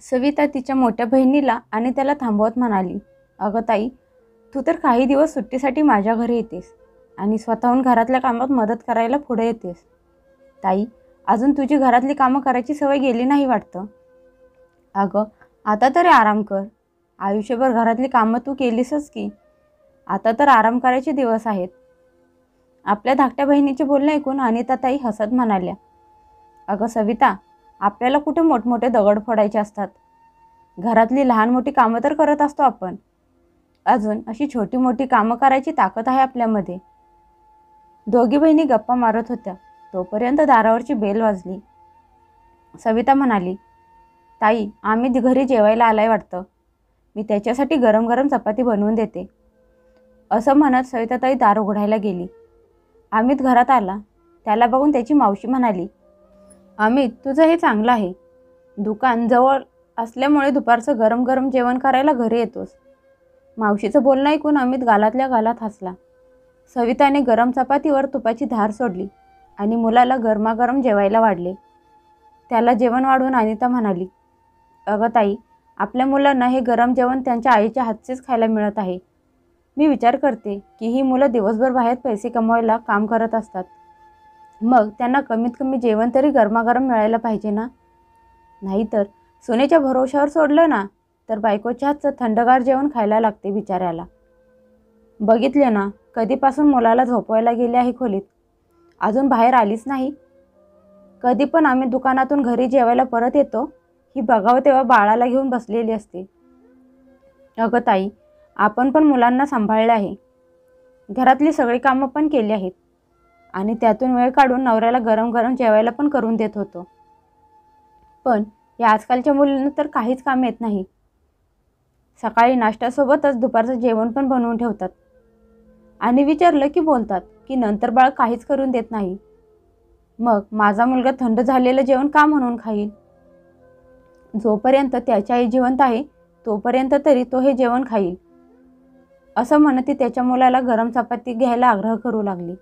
सविता तिच्या मोठ्या बहिणीला आणि त्याला थांबवत म्हणाली, अगं ताई, तू तर काही दिवस सुट्टीसाठी माझ्या घरी येतेस आणि स्वतःहून घरातल्या कामात मदत करायला पुढे येतेस. ताई, अजून तुझी घरातली कामं करायची सवय गेली नाही वाटतं. अगं, आता तरी आराम कर. आयुष्यभर घरातली कामं तू केलीसच की. आता तर आराम करायचे दिवस आहेत. आपल्या धाकट्या बहिणीचे बोलणे ऐकून अनिताताई हसत म्हणाल्या, अगं सविता, आपल्याला कुठे मोठमोठे दगड फोडायचे असतात. घरातली लहान मोठी कामं तर करत असतो आपण. अजून अशी छोटी मोठी कामं करायची ताकद आहे आपल्यामध्ये. दोघी बहिणी गप्पा मारत होत्या तोपर्यंत दारावरची बेल वाजली. सविता म्हणाली, ताई, आम्ही घरी जेवायला आलाय वाटतं. मी त्याच्यासाठी गरम गरम चपाती बनवून देते. असं म्हणत सविताताई दार उघडायला गेली. अमित घरात आला. त्याला बघून त्याची मावशी म्हणाली, अमित, तुझं हे चांगलं आहे. दुकान जवळ असल्यामुळे दुपारचं गरम गरम जेवण करायला घरी येतोस. मावशीचं बोलणं ऐकून अमित गालातल्या गालात हसला. सविताने गरम चपातीवर तुपाची धार सोडली आणि मुलाला गरमागरम जेवायला वाढले. त्याला जेवण वाढून अनिता म्हणाली, अगं ताई, आपल्या मुलांना हे गरम जेवण त्यांच्या आईच्या हातचेच खायला मिळत आहे. मी विचार करते की ही मुलं दिवसभर बाहेर पैसे कमवायला काम करत असतात. मग त्यांना कमीत कमी जेवण तरी गरमागरम मिळायला पाहिजे ना. नाहीतर सुनेच्या भरोशावर सोडलं ना तर बायकोच्या हातचं थंडगार जेवण खायला लागते बिचाऱ्याला. बघितले ना, कधीपासून मुलाला झोपवायला गेले आहे खोलीत, अजून बाहेर आलीच नाही. कधी पण आम्ही दुकानातून घरी जेवायला परत येतो, ही बघावं तेव्हा बाळाला घेऊन बसलेली असते. अगं ताई, आपण पण मुलांना सांभाळले आहे. घरातली सगळी कामं पण केली आहेत आणि त्यातून वेळ काढून नवऱ्याला गरम गरम जेवायला पण करून देत होतो. पण या आजकालच्या मुलींना तर काहीच काम येत नाही. सकाळी नाश्त्यासोबतच दुपारचं जेवण पण बनवून ठेवतात आणि विचारलं की बोलतात की नंतर बाळ काहीच करून देत नाही. मग माझा मुलगा थंड झालेलं जेवण का म्हणून खाईल? जोपर्यंत त्याची आई जिवंत आहे तोपर्यंत तरी तो हे जेवण खाईल, असं म्हणत ती त्याच्या मुलाला गरम चपाती घ्यायला आग्रह करू लागली.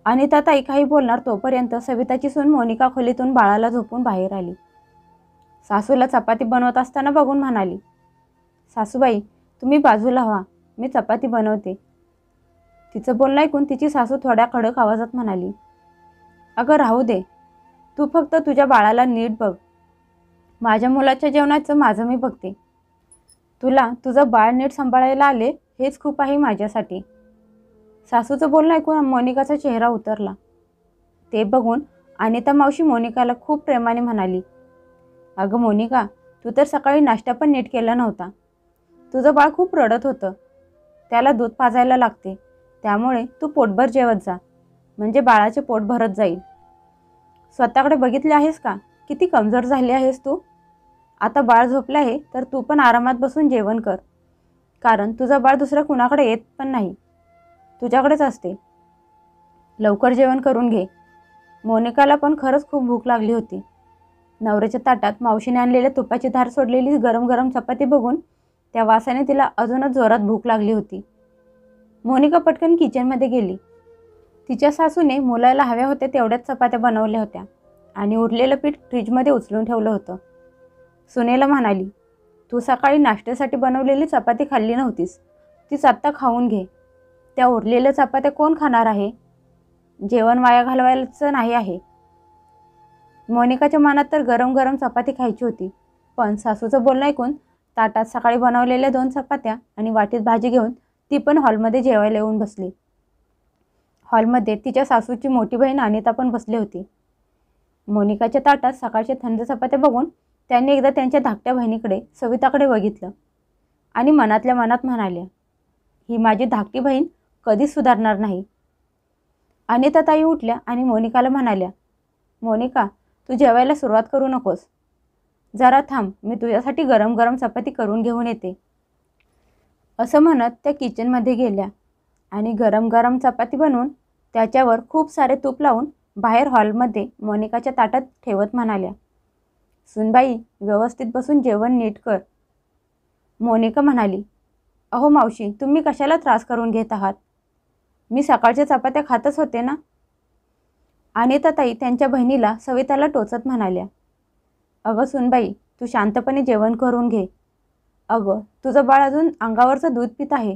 अनिताताई काही बोलणार तोपर्यंत सविताची सून मोनिका खोलीतून बाळाला झोपून बाहेर आली. सासूला चपाती बनवत असताना बघून म्हणाली, सासूबाई, तुम्ही बाजूला व्हा, मी चपाती बनवते. तिचं बोलणं ऐकून तिची सासू थोड्या कडक आवाजात म्हणाली, अगं राहू दे, तू फक्त तुझ्या बाळाला नीट बघ. माझ्या मुलाच्या जेवणाचं माझं मी बघते. तुला तुझं बाळ नीट सांभाळायला आले हेच खूप आहे माझ्यासाठी. सासूचं बोलणं ऐकून मोनिकाचा चेहरा उतरला. ते बघून अनिता मावशी मोनिकाला खूप प्रेमाने म्हणाली, अगं मोनिका, तू तर सकाळी नाश्ता पण नीट केला नव्हता. तुझं बाळ खूप रडत होतं. त्याला दूध पाजायला लागते, त्यामुळे तू पोटभर जेवत जा, म्हणजे बाळाचे पोट भरत जाईल. स्वतःकडे बघितले आहेस का, किती कमजोर झाली आहेस तू. आता बाळ झोपलं आहे तर तू पण आरामात बसून जेवण कर, कारण तुझं बाळ दुसरं कुणाकडे येत पण नाही, तुझ्याकडेच असते. लवकर जेवण करून घे. मोनिकाला पण खरंच खूप भूक लागली होती. नवऱ्याच्या ताटात मावशीने आणलेल्या तुपाची धार सोडलेली गरम गरम चपाती बघून त्या वासाने तिला अजूनच जोरात भूक लागली होती. मोनिका पटकन किचनमध्ये गेली. तिच्या सासूने मुलाला हव्या होत्या तेवढ्याच चपात्या बनवल्या होत्या आणि उरलेलं पीठ फ्रीजमध्ये उचलून ठेवलं होतं. सुनेला म्हणाली, तू सकाळी नाश्त्यासाठी बनवलेली चपाती खाल्ली नव्हतीस, तीच आत्ता खाऊन घे. त्या उरलेल्या चपात्या कोण खाणार आहे? जेवण वाया घालवायचं नाही आहे. मोनिकाच्या मनात तर गरम गरम चपाती खायची होती, पण सासूचं बोलणं ऐकून ताटात सकाळी बनवलेल्या 2 चपात्या आणि वाटीत भाजी घेऊन ती पण हॉलमध्ये जेवायला येऊन बसली. हॉलमध्ये तिच्या सासूची मोठी बहीण अनिता पण बसली होती. मोनिकाच्या ताटात सकाळच्या थंड चपात्या बघून त्यांनी एकदा त्यांच्या धाकट्या बहिणीकडे सविताकडे बघितलं आणि मनातल्या मनात म्हणाल्या, ही माझी धाकटी बहीण कधीच सुधारणार नाही. अनिताताई उठल्या आणि मोनिकाला म्हणाल्या, मोनिका, तू जेवायला सुरुवात करू नकोस. जरा थांब, मी तुझ्यासाठी गरम गरम चपाती करून घेऊन येते. असं म्हणत त्या किचनमध्ये गेल्या आणि गरम गरम चपाती बनवून त्याच्यावर खूप सारे तूप लावून बाहेर हॉलमध्ये मोनिकाच्या ताटात ठेवत म्हणाल्या, सुनबाई, व्यवस्थित बसून जेवण नीट कर. मोनिका म्हणाली, अहो मावशी, तुम्ही कशाला त्रास करून घेत आहात? मी सकाळच्या चपात्या खातच होते ना. अनिताताई त्यांच्या बहिणीला सविताला टोचत म्हणाल्या, अगं सुनबाई, तू शांतपणे जेवण करून घे. अगं, तुझं बाळ अजून अंगावरचं दूध पित आहे.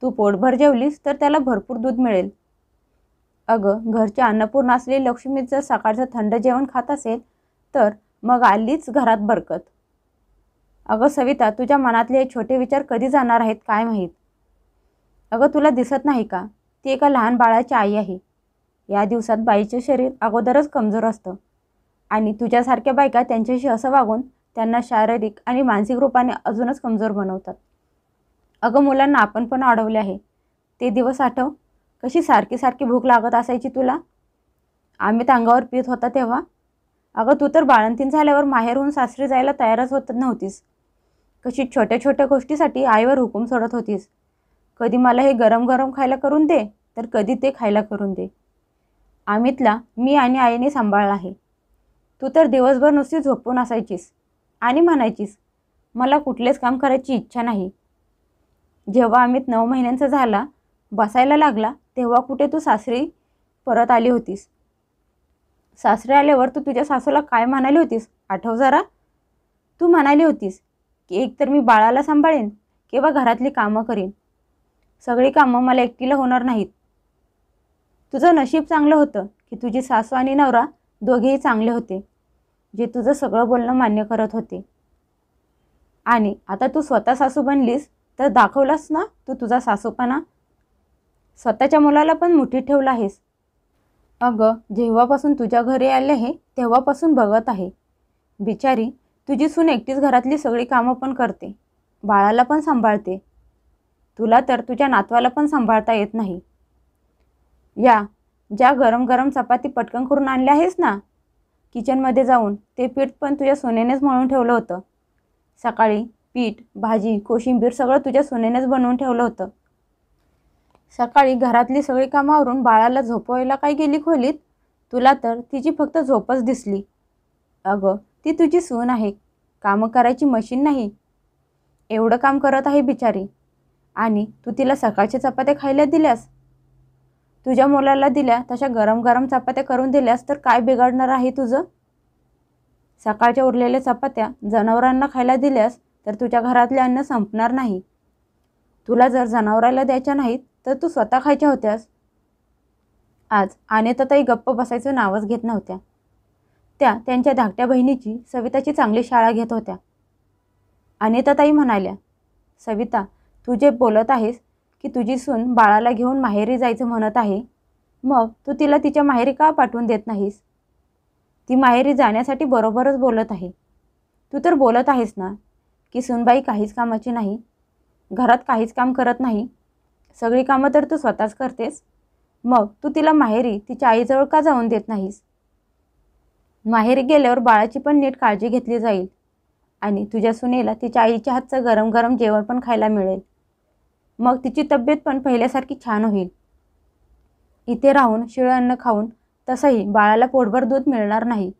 तू पोटभर जेवलीस तर त्याला भरपूर दूध मिळेल. अगं, घरची अन्नपूर्णा असलेली लक्ष्मी जर सकाळचं थंड जेवण खात असेल तर मग आलीच घरात बरकत. अगं सविता, तुझ्या मनातले हे छोटे विचार कधी जाणार आहेत काय माहीत. अगं, तुला दिसत नाही का, ती एका लहान बाळाची आई आहे. या दिवसात बाईचे शरीर अगोदरच कमजोर असतं आणि तुझ्यासारख्या बायका त्यांच्याशी असं वागून त्यांना शारीरिक आणि मानसिक रूपाने अजूनच कमजोर बनवतात. अगं, मुलांना आपण पण अडवले आहे. ते दिवस आठव, कशी सारखी सारखी भूक लागत असायची तुला. आम्ही अंगावर पीत होता तेव्हा. अगं, तू तर बाळंतीण झाल्यावर माहेरहून सासरी जायला तयारच होत नव्हतीस. कशी छोट्या छोट्या गोष्टीसाठी आईवर हुकूम सोडत होतीस. कधी मला हे गरम गरम खायला करून दे तर कधी ते खायला करून दे. अमितला मी आणि आईने सांभाळलं आहे. तू तर दिवसभर नुसती झोपून असायचीस आणि म्हणायचीस मला कुठलेच काम करायची इच्छा नाही. जेव्हा अमित 9 महिन्यांचा झाला, बसायला लागला, तेव्हा कुठे तू सासरी परत आली होतीस. सासरे आल्यावर तू तुझ्या सासूला काय म्हणाली होतीस आठव जरा. तू म्हणाली होतीस की एक तर मी बाळाला सांभाळेन किंवा घरातली कामं करीन. सगळी कामं मला एकटीला होणार नाहीत. तुझं नशीब चांगलं होतं की तुझी सासू आणि नवरा दोघेही चांगले होते, जे तुझं सगळं बोलणं मान्य करत होते. आणि आता तू स्वतः सासू बनलीस तर दाखवलास ना तू तुझा सासूपणा. स्वतःच्या मुलाला पण मुठीत ठेवलं आहेस. अगं, जेव्हापासून तुझ्या घरी आले आहे तेव्हापासून बघत आहे. बिचारी तुझी सून एकटीच घरातली सगळी कामं पण करते, बाळाला पण सांभाळते. तुला तर तुझ्या नातवाला पण सांभाळता येत नाही. ज्या गरम गरम चपाती पटकन करून आणल्या आहेस ना, किचनमध्ये जाऊन ते पीठ पण तुझ्या सुनेनेच मळून ठेवलं होतं. सकाळी पीठ, भाजी, कोशिंबीर सगळं तुझ्या सुनेनेच बनवून ठेवलं होतं. सकाळी घरातली सगळी कामं आवरून बाळाला झोपवायला काय गेली खोलीत, तुला तर तिची फक्त झोपच दिसली. अगं, ती तुझी सून आहे, कामं करायची मशीन नाही. एवढं काम करत आहे बिचारी आणि तू तिला सकाळच्या चपात्या खायला दिल्यास. तुझ्या मुलाला दिल्या तशा गरम गरम चपात्या करून दिल्यास तर काय बिघडणार आहे तुझं. सकाळच्या उरलेल्या चपात्या जनावरांना खायला दिल्यास तर तुझ्या घरातले अन्न संपणार नाही. तुला जर जनावराला द्यायच्या नाहीत तर तू स्वतः खायच्या होत्यास. आज अनिताताई गप्प बसायचं नावच घेत नव्हत्या. त्या त्यांच्या धाकट्या बहिणीची सविताची चांगली शाळा घेत होत्या. अनिताताई म्हणाल्या, सविता, तू जे बोलत आहेस की तुझी सून बाळाला घेऊन माहेरी जायचं म्हणत आहे, मग तू तिला तिच्या माहेरी का पाठवून देत नाहीस. ती माहेरी जाण्यासाठी बरोबरच बोलत आहे. तू तर बोलत आहेस ना की सूनबाई काहीच कामाची नाही, घरात काहीच काम करत नाही, सगळी कामं तर तू स्वतःच करतेस. मग तू तिला माहेरी तिच्या आईजवळ का जाऊन देत नाहीस. माहेरी गेल्यावर बाळाची पण नीट काळजी घेतली जाईल आणि तुझ्या सुनेला तिच्या आईच्या हातचं गरम गरम जेवण पण खायला मिळेल. मग तिची तब्येत पण पहिल्यासारखी छान होईल. इथे राहून शिळं अन्न खाऊन तसंही बाळाला पोटभर दूध मिळणार नाही.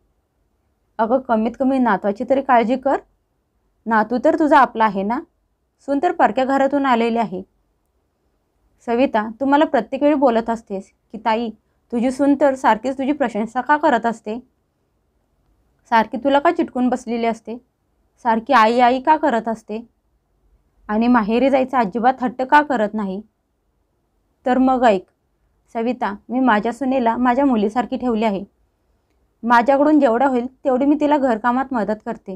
अगं, कमीत कमी नातवाची तरी काळजी कर. नातू तर तुझा आपला आहे ना, सून तर परक्या घरातून आलेली आहे. सविता, तू मला प्रत्येक वेळी बोलत असतेस की ताई, तुझी सून तर सारखीच तुझी प्रशंसा का करत असते. सारखी तुला का चिटकून बसलेली असते, सारखी आई आई का करत असते आणि माहेरी जायचा अजिबात हट्ट का करत नाही. तर मग ऐक सविता, मी माझ्या सुनेला माझ्या मुलीसारखी ठेवली आहे. माझ्याकडून जेवढं होईल तेवढी मी तिला घरकामात मदत करते.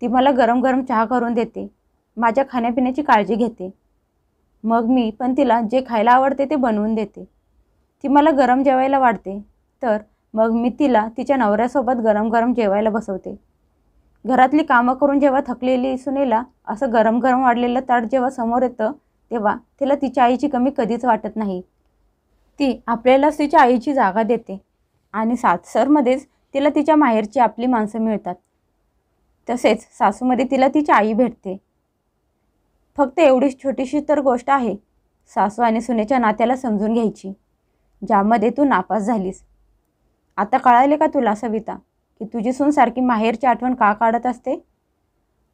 ती मला गरम गरम चहा करून देते, माझ्या खाण्यापिण्याची काळजी घेते. मग मी पण तिला जे खायला आवडते ते बनवून देते. ती मला गरम जेवायला वाढते तर मग मी तिला तिच्या नवऱ्यासोबत गरम गरम जेवायला बसवते. घरातली कामं करून जेव्हा थकलेली सुनेला असं गरम गरम वाढलेलं ताट जेव्हा समोर येतं तेव्हा तिला तिच्या आईची कमी कधीच वाटत नाही. ती आपल्यालाच तिच्या आईची जागा देते आणि सासरमध्येच तिला तिच्या माहेरची आपली माणसं मिळतात. तसेच सासूमध्ये तिला तिची आई भेटते. फक्त एवढीच छोटीशी तर गोष्ट आहे सासू आणि सुनेच्या नात्याला समजून घ्यायची, ज्यामध्ये तू नापास झालीस. आता कळाले का तुला सविता की तुझी सून सारखी माहेरची आठवण का काढत असते.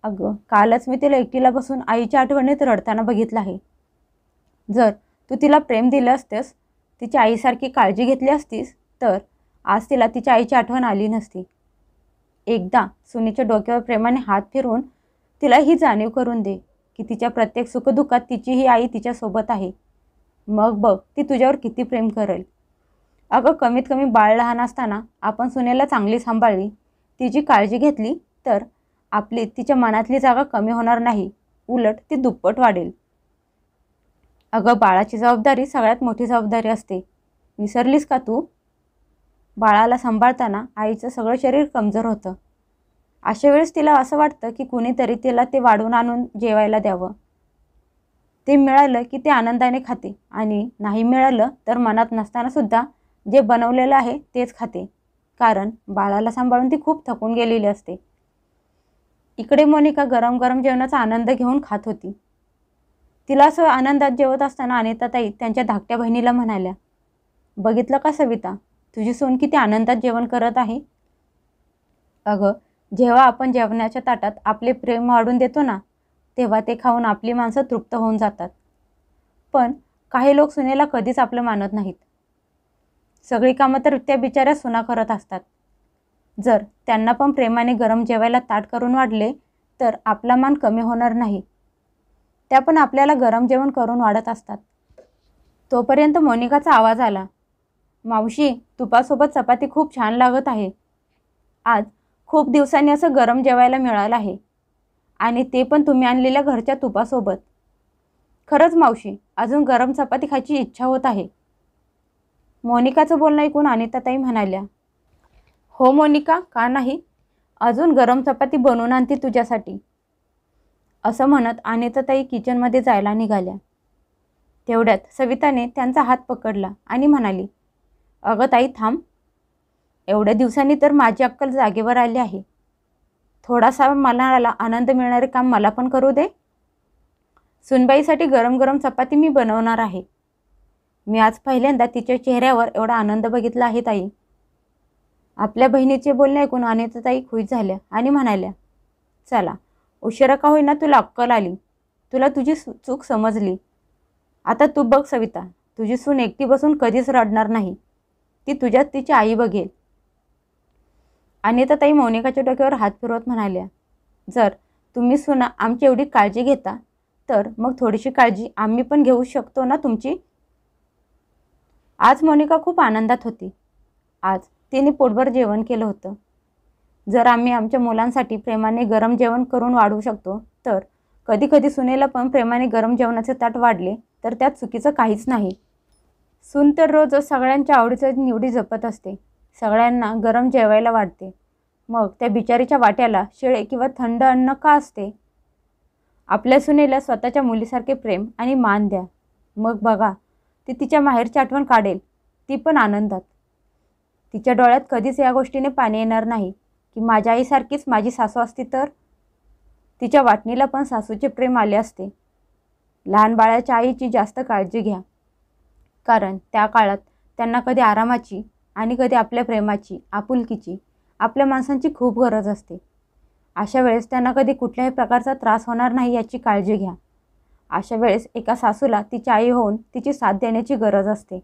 अगं, कालच मी तिला एकटीला बसून आईच्या आठवणीत रडताना बघितलं आहे. जर तू तिला प्रेम दिलं असतेस, तिच्या आईसारखी काळजी घेतली असतीस तर आज तिला तिच्या आईची आठवण आली नसती. एकदा सुनेच्या डोक्यावर प्रेमाने हात फिरवून तिला ही जाणीव करून दे की तिच्या प्रत्येक सुखदुःखात तिची ही आई तिच्यासोबत आहे. मग बघ ती तुझ्यावर किती प्रेम करेल. अगं कमीत कमी बाळ लहान असताना आपण सुनेला चांगली सांभाळली, तिची काळजी घेतली तर आपली तिच्या मनातली जागा कमी होणार नाही, उलट ती दुप्पट वाढेल. अगं बाळाची जबाबदारी सगळ्यात मोठी जबाबदारी असते, विसरलीस का तू? बाळाला सांभाळताना आईचं सगळं शरीर कमजोर होतं. अशा वेळेस तिला असं वाटतं की कुणीतरी तिला ते वाढून आणून जेवायला द्यावं. ते मिळालं की ते आनंदाने खाते आणि नाही मिळालं तर मनात नसताना सुद्धा जे बनवलेलं आहे तेच खाते, कारण बाळाला सांभाळून ती खूप थकून गेलेली असते. इकडे मोनिका गरम गरम जेवणाचा आनंद घेऊन खात होती. तिला असं आनंदात जेवत असताना अनिताताई त्यांच्या धाकट्या बहिणीला म्हणाल्या, बघितलं का सविता, तुझी सून किती आनंदात जेवण करत आहे. अगं जेव्हा आपण जेवणाच्या ताटात आपले प्रेम वाढून देतो ना, तेव्हा ते खाऊन आपली माणसं तृप्त होऊन जातात. पण काही लोक सुनेला कधीच आपलं मानत नाहीत. सगळी कामं तर त्या बिचाऱ्या सुना करत असतात. जर त्यांना पण प्रेमाने गरम जेवायला ताट करून वाढले तर आपला मान कमी होणार नाही. त्या पण आपल्याला गरम जेवण करून वाढत असतात. तोपर्यंत मोनिकाचा आवाज आला, मावशी तुपासोबत चपाती खूप छान लागत आहे. आज खूप दिवसांनी असं गरम जेवायला मिळालं आहे आणि ते पण तुम्ही आणलेल्या घरच्या तुपासोबत. खरंच मावशी, अजून गरम चपाती खायची इच्छा होत आहे. मोनिकाचं बोलणं ऐकून अनिताताई म्हणाल्या, हो मोनिका, का नाही, अजून गरम चपाती बनवून आणते तुझ्यासाठी. असं म्हणत अनिताताई किचनमध्ये जायला निघाल्या. तेवढ्यात सविताने त्यांचा हात पकडला आणि म्हणाली, अगं ताई थांब, एवढ्या दिवसांनी तर माझी अक्कल जागेवर आली आहे. थोडासा मनाला आनंद मिळणारे काम मला पण करू दे. सुनबाईसाठी गरम गरम चपाती मी बनवणार आहे. मी आज पहिल्यांदा तिच्या चेहऱ्यावर एवढा आनंद बघितला आहे ताई. आपल्या बहिणीचे बोलणे ऐकून अनिताताई खुश झाल्या आणि म्हणाल्या, चला उशिरा का होईना तुला अक्कल आली, तुला तुझी चूक समजली. आता तू बघ सविता, तुझी सून एकटी बसून कधीच रडणार नाही, ती तुझ्यात तिची आई बघेल. अनिताताई मोनिकाच्या डोक्यावर हात फिरवत म्हणाल्या, जर तुम्ही सुना आमची एवढी काळजी घेता तर मग थोडीशी काळजी आम्ही पण घेऊ शकतो ना तुमची. आज मोनिका खूप आनंदात होती. आज तिने पोटभर जेवण केलं होतं. जर आम्ही आमच्या मुलांसाठी प्रेमाने गरम जेवण करून वाढवू शकतो तर कधी कधी सुनेला पण प्रेमाने गरम जेवणाचे ताट वाढले तर त्यात चुकीचं काहीच नाही. सून तर रोज सगळ्यांच्या आवडीच्या निवडी जपत असते, सगळ्यांना गरम जेवायला वाढते. मग त्या बिचारीच्या वाट्याला शिळे किंवा थंड अन्न का असते. आपल्या सुनेला स्वतःच्या मुलीसारखे प्रेम आणि मान द्या. मग बघा ती तिच्या माहेरची आठवण काढेल, ती पण आनंदात. तिच्या डोळ्यात कधीच या गोष्टीने पाणी येणार नाही की माझ्या आईसारखीच माझी सासू असती तर. तिच्या वाटणीला पण सासूचे प्रेम आले असते. लहान बाळाच्या आईची जास्त काळजी घ्या, कारण त्या काळात त्यांना कधी आरामाची आणि कधी आपल्या प्रेमाची, आपुलकीची, आपल्या माणसांची खूप गरज असते. अशा वेळेस त्यांना कधी कुठल्याही प्रकारचा त्रास होणार नाही याची काळजी घ्या. अशा वेळेस एका सासूला तिची आई होऊन तिची साथ देण्याची गरज असते.